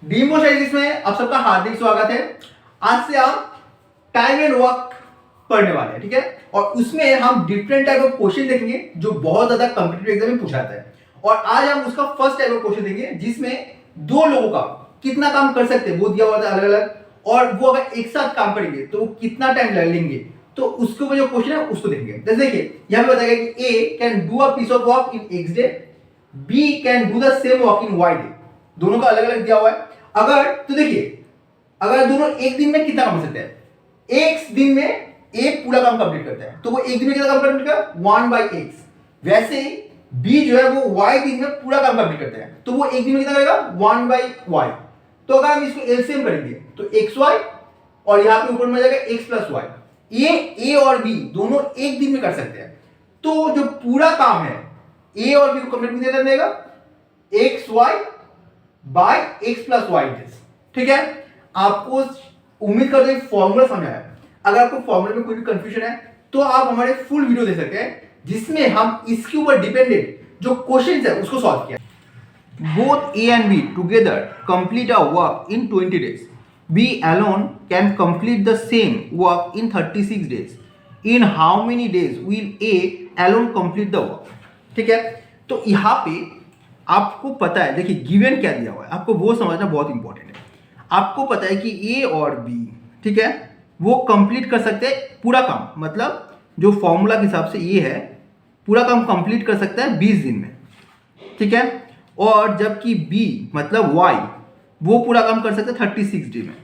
Demo studies में आप सबका हार्दिक स्वागत है। आज से आप टाइम एंड वर्क पढ़ने वाले हैं, ठीक है। और उसमें हम डिफरेंट टाइप ऑफ क्वेश्चन देखेंगे जो बहुत ज्यादा कॉम्पिटिटिव एग्जाम में पूछा जाता है। और आज हम उसका फर्स्ट टाइप ऑफ क्वेश्चन देंगे जिसमें दो लोगों का कितना काम कर सकते हैं वो दिया हुआ था अलग अलग, और वो अगर एक साथ काम करेंगे तो वो कितना टाइम लेंगे, तो उसके ऊपर जो क्वेश्चन है उसको देखेंगे। जैसे देखिए यहाँ पे बताया कि A can do a piece of work in X day, B can do the same work in Y day. दोनों का अलग अलग दिया हुआ है। अगर तो देखिए अगर दोनों एक दिन में कितना काम कर सकते हैं, एक दिन में एक पूरा काम कंप्लीट करता है तो वो एक दिन में कितना काम कंप्लीट करेगा, 1/x। वैसे ही बी जो है वो y दिन में पूरा काम कंप्लीट करता है तो वो एक दिन में कितना करेगा, 1/y। तो अगर हम इसको एलसीएम करेंगे तो xy और यहां पे ऊपर में जाएगा x + y। ये a और b दोनों एक दिन में कर सकते हैं। तो जो पूरा काम है a और b को कंप्लीट कितना देगा, xy by x + y days, ठीक है। आपको उम्मीद करते हैं फॉर्मूला समझ आया। अगर आपको फॉर्मूले में कोई भी कंफ्यूजन है तो आप हमारे फुल वीडियो देख सकते हैं जिसमें हम इसके ऊपर डिपेंडेंट जो क्वेश्चंस है उसको सॉल्व किया। Both A and B together complete a work in 20 days. B alone can complete the same work in 36 days. In how many days will A alone complete the work, ठीक है। तो यहाँ पे आपको पता है, देखिए गिवन क्या दिया हुआ है आपको वो समझना बहुत इंपॉर्टेंट है। आपको पता है कि ए और बी, ठीक है, वो कंप्लीट कर सकते हैं पूरा काम, मतलब जो फॉर्मूला के हिसाब से ये है पूरा काम कंप्लीट कर सकता है 20 दिन में, ठीक है। और जबकि बी मतलब वाई वो पूरा काम कर सकता है 36 डे में।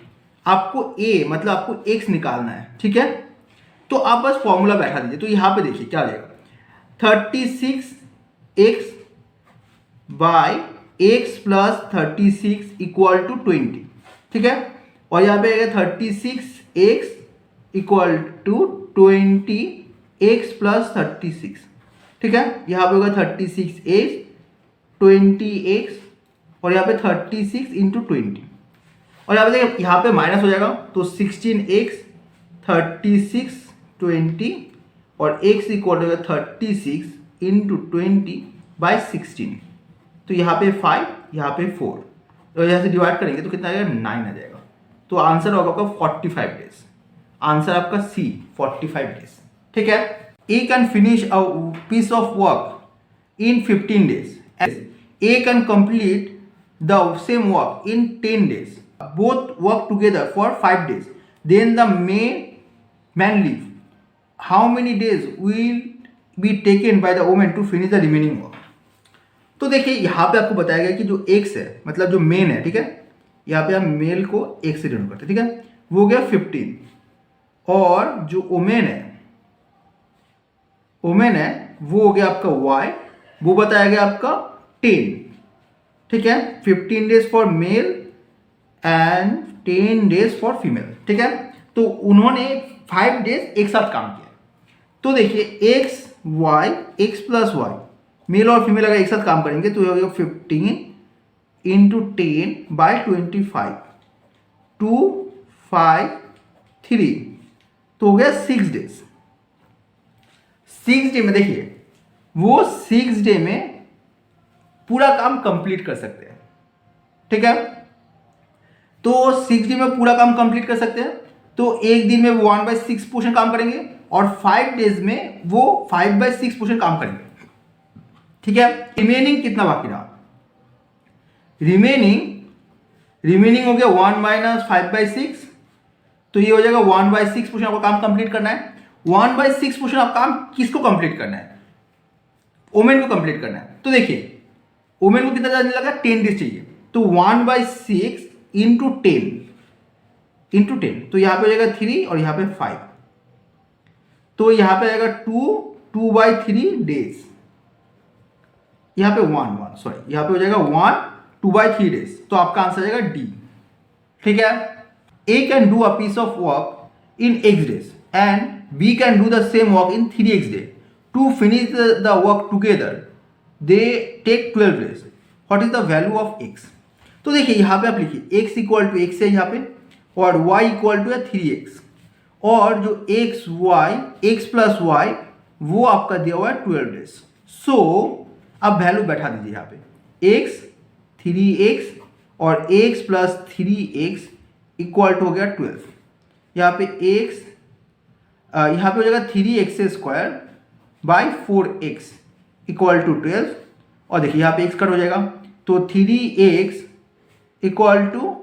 आपको ए मतलब आपको एक्स निकालना है, ठीक है। तो आप बस फॉर्मूला बैठा दीजिए। तो यहाँ पे देखिए क्या आ जाएगा, 36x by x plus 36 equal to 20, ठीक है। और यहाँ पे आएगा 36x equal to 20x plus 36, ठीक है। यहाँ पे होगा 36x 20x और यहाँ पे 36 इंटू 20, और यहाँ पे देखिए यहाँ पे माइनस हो जाएगा तो 16x 36 20 और x इक्वल होगा 36 इंटू 20/16। तो यहाँ पे 5 यहाँ पे 4, तो यहाँ से डिवाइड करेंगे तो कितना आएगा, 9 आ जाएगा। तो आंसर होगा आपका 45 डेज। आंसर आपका सी 45 डेज, ठीक है। A can finish a piece of work in 15 days. A can complete the same work in 10 days. Both work together for 5 days, then the man leave. How many days will be taken by the women to finish the remaining work. तो देखिए यहाँ पे आपको बताया गया कि जो x है मतलब जो मेन है, ठीक है, यहाँ पे हम मेल को एक्स से डिनोट करते हैं, ठीक है, वो हो गया 15। और जो ओमेन है वो हो गया आपका वाई, वो बताया गया आपका 10, ठीक है। 15 days for male and 10 days for female, ठीक है। तो उन्होंने 5 डेज एक साथ काम किया। तो देखिए x y x plus y, male और फीमेल अगर एक साथ काम करेंगे तो ये हो गया 15 इंटू 10/25 2 5 3, तो हो गया 6 डेज। 6 डे में देखिए वो 6 डे में पूरा काम कंप्लीट कर सकते हैं, ठीक है। तो 6 डे में पूरा काम कंप्लीट कर सकते हैं तो एक दिन में वो 1/6 पोर्शन काम करेंगे और 5 डेज में वो 5/6 पोर्शन काम करेंगे, ठीक है। रिमेनिंग कितना बाकी रहा, रिमेनिंग हो गया 1 - 5/6, तो ये हो जाएगा 1/6 पोर्शन आपको काम कंप्लीट करना है। 1/6 पोर्शन आप काम किसको कंप्लीट करना है, वुमेन को कंप्लीट करना है। तो देखिए वुमेन को कितना जाने लगा, 10 डेज चाहिए, तो 1/6 इंटू 10, तो यहां पे हो जाएगा 3 और यहां पे 5, तो यहां पे आएगा 2/3 डेज। यहां पे 1 सॉरी यहां पे हो जाएगा 2/3 डेज, तो आपका आंसर आ जाएगा डी, ठीक है। A can do a piece of work in x days and B can do the same work in 3x day. To finish the work together they take 12 days. What is the value of x। तो देखिए यहाँ पे आप लिखिए x equal to x है यहाँ पे, और y इक्वल टू है 3x, और जो x प्लस y वो आपका दिया हुआ है 12 डेज। सो अब वैल्यू बैठा दीजिए यहाँ पे, x 3x और x plus 3x equal to हो गया 12। यहाँ पे x यहाँ पे हो जाएगा 3x² by 4x equal to 12। और देखिए यहाँ पे x कट हो जाएगा, तो 3x इक्वल टू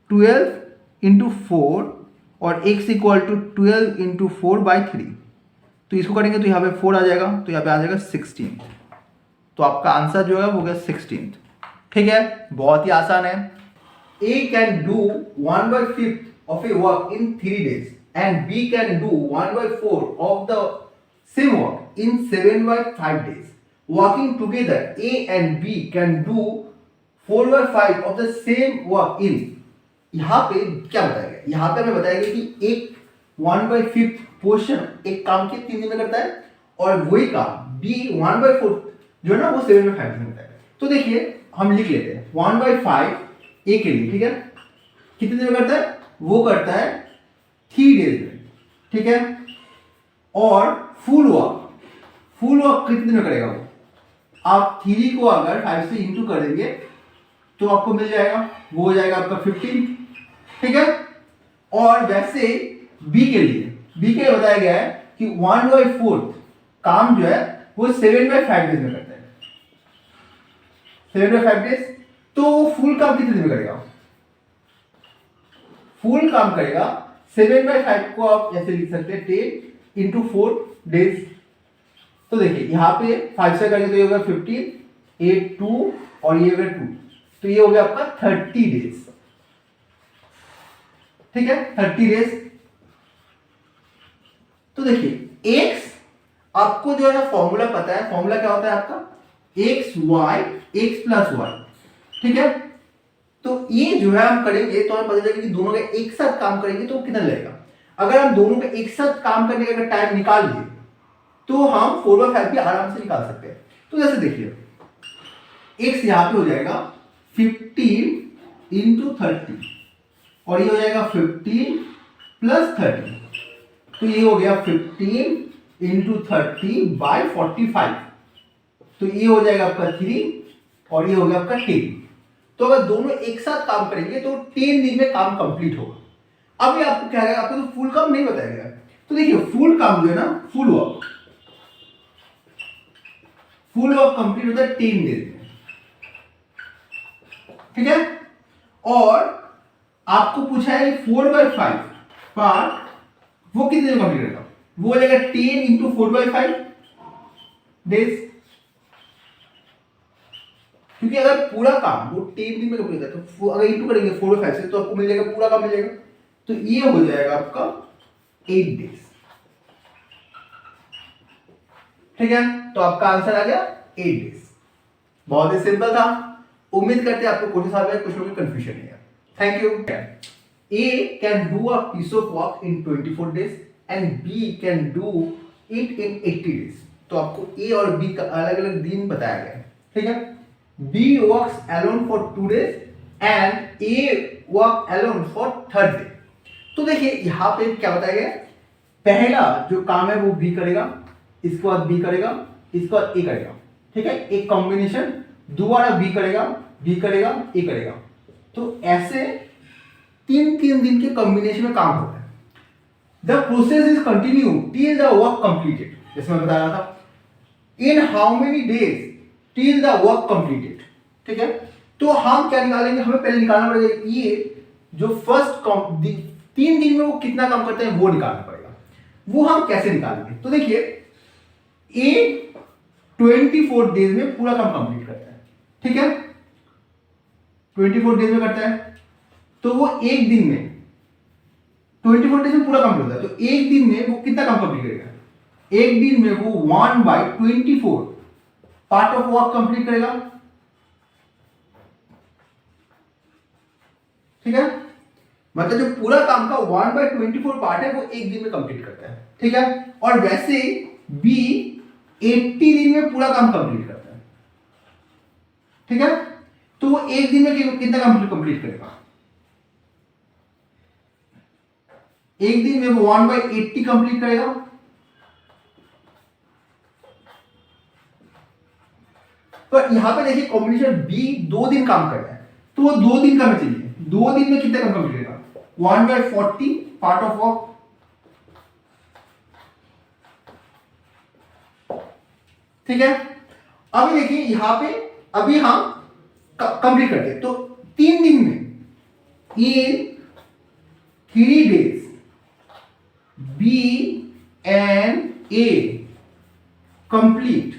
12 इंटू 4 और x equal to 12 into 4 by 3। तो इसको करेंगे तो यहाँ पे 4 आ जाएगा, तो यहाँ पे आ जाएगा 16। तो आपका आंसर जो है वो गया 16। ठीक है, बहुत ही आसान है। A can do 1/5 of a work in 3 days and B can do 1/4 of the same work in 7/5 days. Working together, A and B can do 4/5 of the same work in। यहाँ पे क्या बताया गया? यहाँ पे हमें बताया गया कि एक 1/5 पोर्शन एक काम के 3 दिन में करता है और वही काम B 1/4 जो है ना वो 7/5 दिन में करता है। तो देखिए हम लिख लेते हैं 1/5 ए के लिए, ठीक है, कितने दिन में करता है? वो करता है 3 डेज में, ठीक है। और फुल वर्क कितने दिन में करेगा वो? आप 3 को अगर 5 से इंटू कर देंगे तो आपको मिल जाएगा, वो हो जाएगा आपका 15, ठीक है। और वैसे बी के लिए बताया गया है कि 1/4 काम जो है वो 7/5 डेज में करता है, 7/5 डेज। तो फुल काम कितने दिन में करेगा? फुल काम करेगा 7/5 को आप ऐसे लिख सकते हैं 10 इंटू 4 डेज। तो देखिए यहाँ पे 5 से करेंगे तो ये होगा 15, 8 2 और ये होगा 2, तो ये हो गया आपका 30 डेज, ठीक है, 30 डेज। तो देखिए x आपको जो है ना फॉर्मूला पता है, फॉर्मूला क्या होता है आपका? x प्लस y, ठीक है। तो ये जो है हम करेंगे तो हमें पता चलेगा कि दोनों का एक साथ काम करेंगे तो कितना लगेगा। अगर हम दोनों का एक साथ काम करने का अगर टाइम निकाल लिए तो हम 4/5 भी आराम से निकाल सकते हैं। तो जैसे देखिए x यहाँ पे हो जाएगा 15 इंटू 30 और ये हो जाएगा 15 प्लस 30, तो ये हो गया 15 इंटू 30 बाई 45, तो ये हो जाएगा आपका 3 और ये हो गया आपका 10। तो अगर दोनों एक साथ काम करेंगे तो 10 दिन में काम कंप्लीट होगा। अब ये आपको क्या है, आपको तो फुल काम नहीं बताया गया। तो देखिए फुल काम जो है ना, फुल वर्क कंप्लीट होता है 10 डेज में, ठीक है। और आपको पूछा है 4/5 पार्ट वो कितने दिन कंप्लीट करेगा? वो हो जाएगा 10 इंटू 4/5 डेज, क्योंकि अगर पूरा काम वो 10 दिन में कंप्लीट होता है तो अगर इंटू करेंगे 4/5 से तो आपको मिल जाएगा, पूरा काम मिल जाएगा। तो ये हो जाएगा आपका 8 डेज, ठीक है। तो आपका आंसर आ गया 8 डेज। बहुत ही सिंपल था। उम्मीद करते हैं आपको कुछ समझ में, कुछ में कंफ्यूजन नहीं है। Thank you. A can do a piece of work in 24 days and B can do it in 80 days। तो आपको A और B का अलग अलग दिन बताया गया है, ठीक है। B works alone for 2 days and A work alone for 3rd day। तो देखिए यहाँ पे क्या बताया गया, पहला जो काम है वो B करेगा, इसके बाद B करेगा, इसके बाद A करेगा, ठीक है, एक कॉम्बिनेशन। दोबारा B करेगा, A करेगा। तो ऐसे 3 दिन के कॉम्बिनेशन में काम होता है। The process is continue till the work completed, जैसे मैं बता रहा था। इन how many days till the work completed, ठीक है। तो हम क्या निकालेंगे, हमें पहले निकालना पड़ेगा ये जो फर्स्ट 3 दिन में वो कितना काम करते हैं वो निकालना पड़ेगा। वो हम कैसे निकालेंगे? तो देखिए ए 24 डेज में पूरा काम कंप्लीट करता है, ठीक है, 24 डेज में करता है। तो वो एक दिन में 24 डेज में पूरा कंप्लीट होता है, तो एक दिन में वो कितना काम कंप्लीट करेगा? एक दिन में वो 1/24 पार्ट ऑफ वर्क कंप्लीट करेगा, ठीक है। मतलब जो पूरा काम का 1/24 पार्ट है वो एक दिन में कंप्लीट करता है, ठीक है। और वैसे बी 80 दिन में पूरा काम कंप्लीट करता है, ठीक है। तो वो एक दिन में कितना काम कंप्लीट करेगा? एक दिन में वो 1/80 कंप्लीट करेगा, तो यहां पे देखिए कॉम्बिनेशन बी 2 दिन काम कर रहा है, तो वो 2 दिन का हमें चाहिए। 2 दिन में कितना काम कंप्लीट करेगा? 1/40 पार्ट ऑफ वर्क। ठीक है, अभी देखिए यहां पे अभी हम कंप्लीट करते हैं। तो 3 दिन में, इन 3 days B and A complete,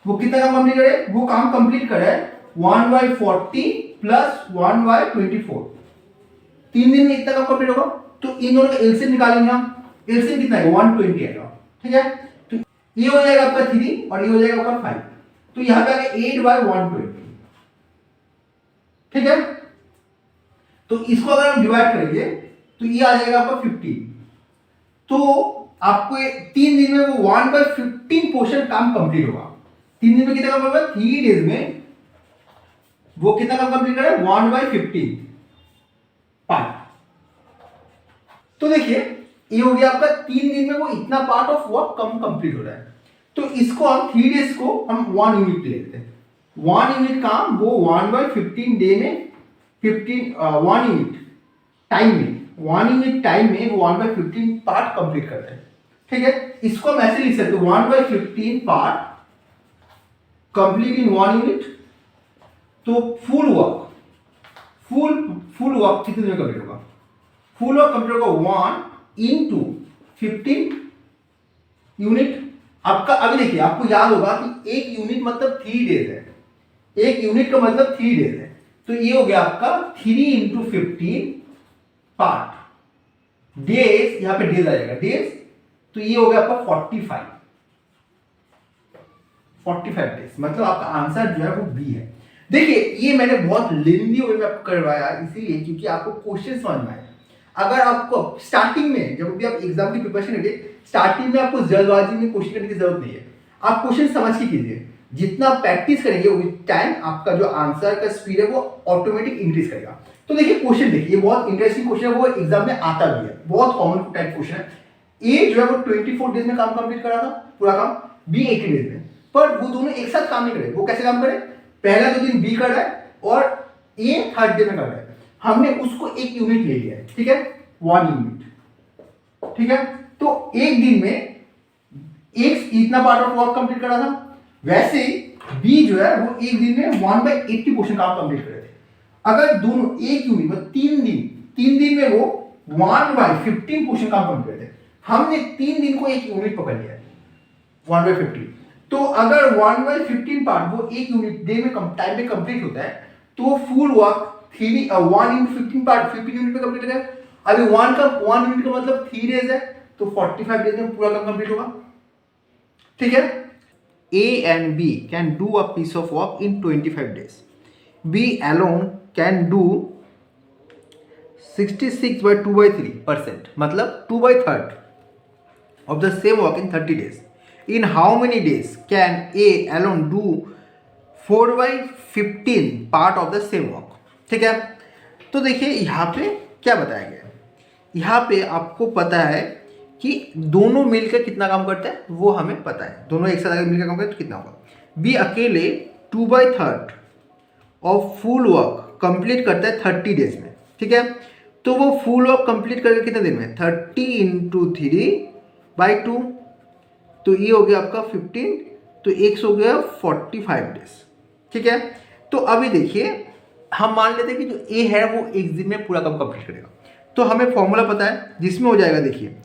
वो कितना काम कंप्लीट करे? वो काम कंप्लीट करे 1/40 प्लस 1/24। 3 दिन में इतना काम कंप्लीट होगा। तो इन दोनों का एलसीएम निकालेंगे हम। एलसीएम कितना है? 120 आएगा। ठीक है, तो ये हो जाएगा आपका 3 और ये हो जाएगा आपका 5। तो यहां पे आ गया 8/120। ठीक है, तो इसको अगर हम डिवाइड करेंगे तो ये आ जाएगा आपका 15। तो आपको 3 दिन में वो 1/15 पोर्शन काम कंप्लीट होगा। 3 दिन में कितना काम होगा? 3 डेज में वो कितना काम कंप्लीट करेगा? 1/15 पार्ट। तो देखिए ये हो गया आपका 3 दिन में वो इतना part of work come complete हो रहा है। तो इसको हम 3 डेज को हम 1 यूनिट लेते हैं। 1 यूनिट काम वो 1/15 डे में 1 यूनिट टाइम में, 1 यूनिट टाइम में वो 1/15 पार्ट कंप्लीट करते हैं। ठीक है, इसको हम ऐसे लिख सकते हैं 1/15 पार्ट कंप्लीट इन 1 यूनिट। तो फुल वर्क कितने में कंप्लीट होगा? फुल वर्क कंप्लीट होगा 1 into 15 यूनिट। आपका अभी देखिए आपको याद होगा कि 1 यूनिट मतलब 3 डेज है। 1 यूनिट का मतलब 3 डेज है। तो ये हो गया आपका 3 into 15 पार्ट। डेज, यहां पे डेज आ जाएगा डेज, तो ये हो गया आपका 45 डेज। मतलब आपका आंसर जो है वो बी है। देखिए ये मैंने बहुत लेंदी वे में आपको करवाया इसीलिए क्योंकि आपको क्वेश्चन समझ में आए। अगर आपको स्टार्टिंग में जब भी आप एग्जाम की प्रिपरेशन करिए, स्टार्टिंग में आपको जल्दबाजी में क्वेश्चन करने की जरूरत नहीं है। आप क्वेश्चन समझ के कीजिए। जितना प्रैक्टिस करेंगे विद टाइम आपका जो आंसर का स्पीड है वो ऑटोमेटिक इंक्रीज करेगा। तो देखिए क्वेश्चन देखिए, बहुत इंटरेस्टिंग क्वेश्चन है, वो एग्जाम में आता भी है, बहुत कॉमन टाइप क्वेश्चन है। ए जो है वो 24 डेज में काम कंप्लीट करा था पूरा काम, बी 80 डेज में। पर वो दोनों एक साथ काम नहीं करे। वो कैसे काम करे? पहला 2 दिन बी कर रहा है और ए थर्ड डे में कर रहा है। हमने उसको 1 यूनिट ले लिया है। ठीक है, 1 यूनिट। ठीक है, तो एक दिन में एक इतना पार्ट ऑफ वर्क कंप्लीट करा था। वैसे बी जो है वो एक दिन में 1/80 पोर्शन काम कंप्लीट करे थे। अगर दोनों 1 यूनिट मतलब 3 दिन में वो 1/15 पोर्शन काम कंप्लीट करे थे। हमने 3 दिन को 1 यूनिट पकड़ लिया है 1/15। तो अगर 1/15 पार्ट वो 1 यूनिट डे में टाइम में कंप्लीट होता है तो full work 1 into 15 part 15 unit में कंप्लीट है। अभी 1 यूनिट का मतलब 3 डेज है, तो 45 डेज में पूरा काम कंप्लीट होगा। ठीक है, A and B can do a piece of work in 25 days. B alone can do 66/2/3%, मतलब 2/3 of the same work in 30 days. In how many days can A alone do 4/15 part of the same work? ठीक है, तो देखिए यहाँ पे क्या बताया गया है। यहाँ पे आपको पता है कि दोनों मिलकर कितना काम करते हैं वो हमें पता है। दोनों एक साथ अगर मिलकर काम करते तो कितना होगा? बी अकेले 2/3 ऑफ फुल वर्क कंप्लीट करता है 30 डेज में। ठीक है, तो वो फुल वर्क कंप्लीट करके कितने दिन में? 30 × 3/2, तो ये हो गया आपका 15, तो x हो गया 45 डेज। ठीक है, तो अभी देखिए हम मान लेते हैं कि जो ए है वो एक दिन में पूरा काम कंप्लीट करेगा। तो हमें फॉर्मूला पता है जिसमें हो जाएगा, देखिए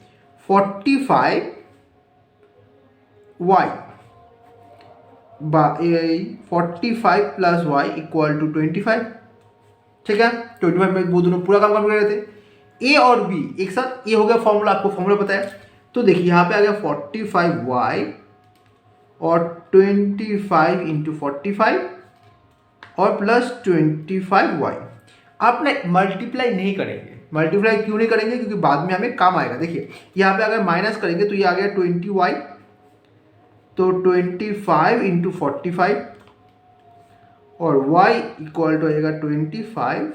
45y 45 plus y equal to 25। ठीक है, 25 में वो दोनों पूरा काम कर रहे थे। ए और बी एक साथ, ये हो गया फॉर्मूला, आपको फॉर्मूला पता है। तो देखिए यहाँ पे आ गया 45y और 25 × 45 और प्लस 25y। आपने मल्टीप्लाई नहीं करेंगे। मल्टीप्लाई क्यों नहीं करेंगे? क्योंकि बाद में हमें काम आएगा। देखिए यहाँ पे अगर माइनस करेंगे तो ये आ गया 20y, तो 25 × 45 और y इक्वल टू आएगा 25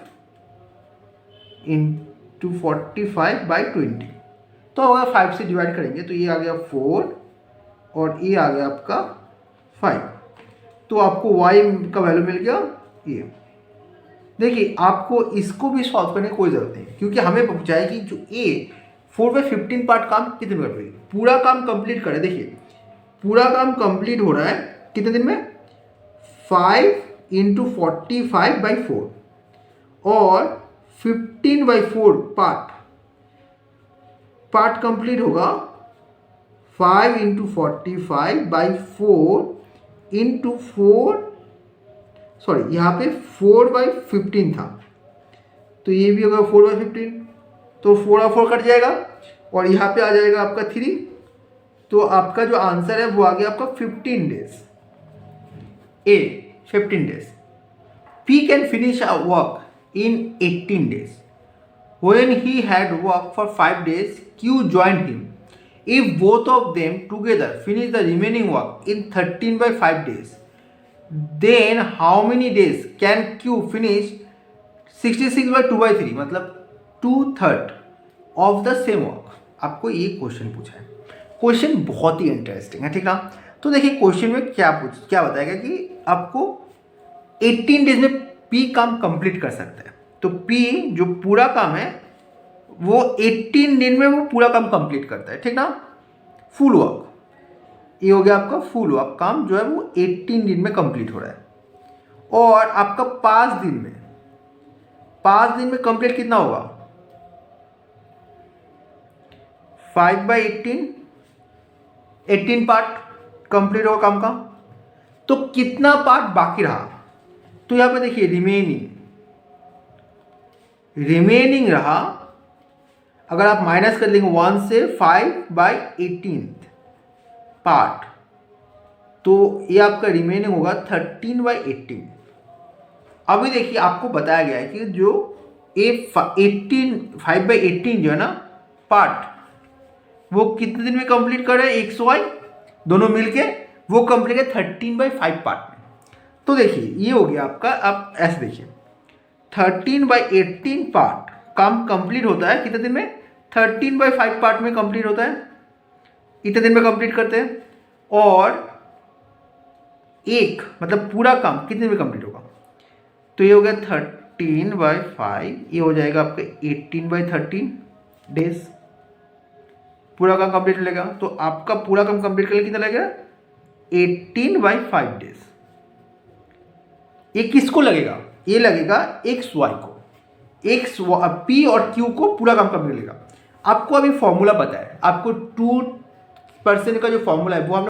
× 45/20। तो अगर 5 से डिवाइड करेंगे तो ये आ गया 4 और ये आ गया आपका 5। तो आपको y का वैल्यू मिल गया ये देखिए, आपको इसको भी सॉल्व करने की कोई ज़रूरत नहीं है, क्योंकि हमें पूछा है कि जो ए 4/15 पार्ट काम कितने में कर पाएगी। पूरा काम कंप्लीट करे, देखिए पूरा काम कंप्लीट हो रहा है कितने दिन में, 5 × 45/4 और 15/4 पार्ट कंप्लीट होगा 5 × 45/4 × 4, सॉरी यहाँ पे 4/15 था, तो ये भी होगा 4/15, तो 4 और 4 कट जाएगा और यहाँ पे आ जाएगा आपका 3, तो आपका जो आंसर है वो आ गया आपका 15 days. A 15 days. P can finish a work in 18 days. When he had worked for 5 days, Q joined him. If both of them together finish the remaining work in 13/5 days, then how many days can Q finish 66/2/3, मतलब 2/3 of the same work? आपको ये question पूछा है। Question बहुत ही interesting है, ठीक ना। तो देखिए क्वेश्चन में क्या बताएगा कि आपको 18 डेज में P काम कंप्लीट कर सकता है। तो P जो पूरा काम है वो 18 दिन में वो पूरा काम कंप्लीट करता है, ठीक ना। फुल वर्क, ये हो गया आपका फुल वर्क, काम जो है वो 18 दिन में कंप्लीट हो रहा है। और आपका 5 दिन में कंप्लीट कितना होगा, 5/18, 18 पार्ट कंप्लीट होगा काम का। तो कितना पार्ट बाकी रहा, तो यहां पे देखिए रिमेनिंग रहा, अगर आप माइनस कर लेंगे 1 से 5/18 पार्ट, तो ये आपका रिमेनिंग होगा 13/18। अभी देखिए आपको बताया गया है कि जो 5/18 जो है ना पार्ट, वो कितने दिन में कंप्लीट कर रहे हैं, XY दोनों मिलके वो कंप्लीट है 13/5 पार्ट में। तो देखिए ये हो गया आपका, आप ऐसे देखिए 13/18 पार्ट काम कंप्लीट होता है कितने दिन में, 13/5 पार्ट में कंप्लीट होता है, इतने दिन में कंप्लीट करते हैं। और एक मतलब पूरा काम कितने में कंप्लीट होगा, तो ये हो गया 13/5, ये हो जाएगा आपका 18/13 डेज, पूरा काम कंप्लीट लगेगा। तो आपका पूरा काम कंप्लीट करने कितना लगेगा, 18/5 डेज। ये किसको लगेगा, ये लगेगा XY को, P और Q को पूरा काम कंप्लीट लगेगा। आपको अभी फॉर्मूला पता है, आपको 2% का जो फॉर्मूला है वो हमने